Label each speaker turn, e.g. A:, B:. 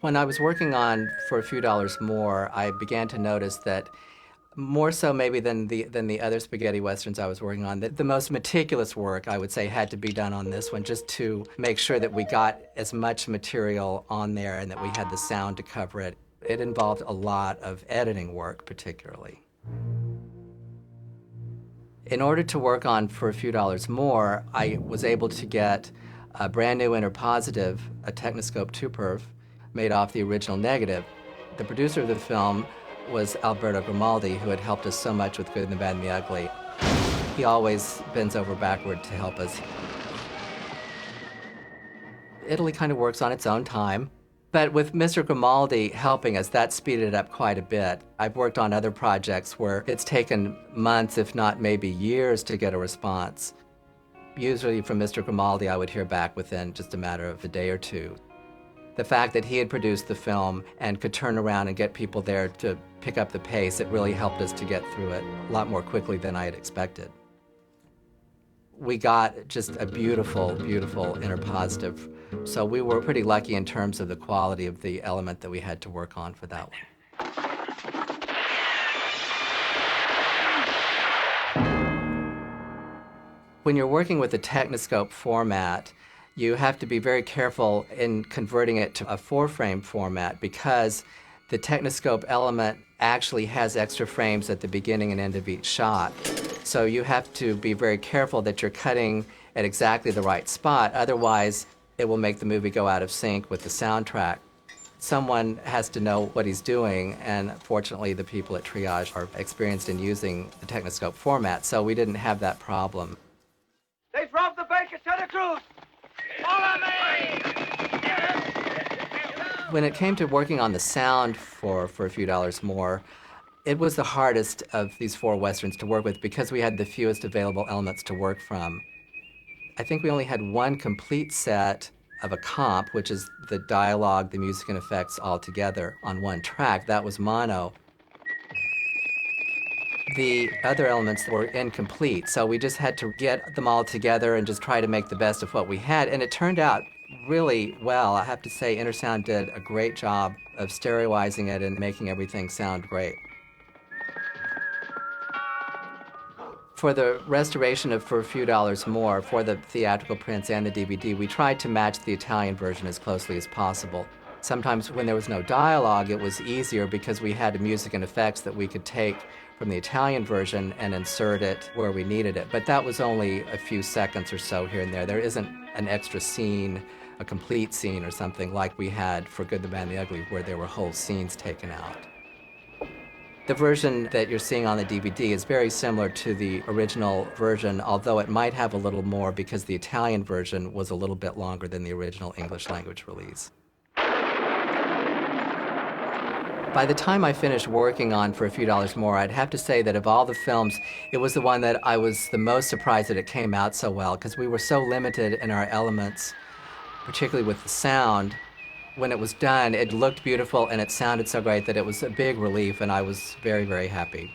A: When I was working on For a Few Dollars More, I began to notice that more so maybe than the other spaghetti westerns I was working on, that the most meticulous work, I would say, had to be done on this one, just to make sure that we got as much material on there and that we had the sound to cover it. It involved a lot of editing work, particularly. In order to work on For a Few Dollars More, I was able to get a brand new interpositive, a Techniscope 2-perf, made off the original negative. The producer of the film was Alberto Grimaldi, who had helped us so much with Good, the Bad, and the Ugly. He always bends over backward to help us. Italy kind of works on its own time. But with Mr. Grimaldi helping us, that speeded it up quite a bit. I've worked on other projects where it's taken months, if not maybe years, to get a response. Usually from Mr. Grimaldi, I would hear back within just a matter of a day or two. The fact that he had produced the film and could turn around and get people there to pick up the pace, it really helped us to get through it a lot more quickly than I had expected. We got just a beautiful, beautiful interpositive. So we were pretty lucky in terms of the quality of the element that we had to work on for that one. When you're working with a Techniscope format, you have to be very careful in converting it to a 4-frame format because the Techniscope element actually has extra frames at the beginning and end of each shot. So you have to be very careful that you're cutting at exactly the right spot, otherwise it will make the movie go out of sync with the soundtrack. Someone has to know what he's doing, and fortunately the people at Triage are experienced in using the Techniscope format, so we didn't have that problem.
B: They've robbed the bank at Santa Cruz! Follow me!
A: When it came to working on the sound for a Few Dollars More, it was the hardest of these 4 westerns to work with because we had the fewest available elements to work from. I think we only had one complete set of a comp, which is the dialogue, the music and effects all together on one track. That was mono. The other elements were incomplete, so we just had to get them all together and just try to make the best of what we had, and it turned out really well. I have to say Intersound did a great job of stereoizing it and making everything sound great. For the restoration of For a Few Dollars More, for the theatrical prints and the DVD, we tried to match the Italian version as closely as possible. Sometimes when there was no dialogue, it was easier because we had music and effects that we could take from the Italian version and insert it where we needed it. But that was only a few seconds or so here and there. There isn't an extra scene, a complete scene or something like we had for Good, the Bad, and the Ugly, where there were whole scenes taken out. The version that you're seeing on the DVD is very similar to the original version, although it might have a little more because the Italian version was a little bit longer than the original English language release. By the time I finished working on For a Few Dollars More, I'd have to say that of all the films, it was the one that I was the most surprised that it came out so well, because we were so limited in our elements, particularly with the sound. When it was done, it looked beautiful and it sounded so great that it was a big relief, and I was very, very happy.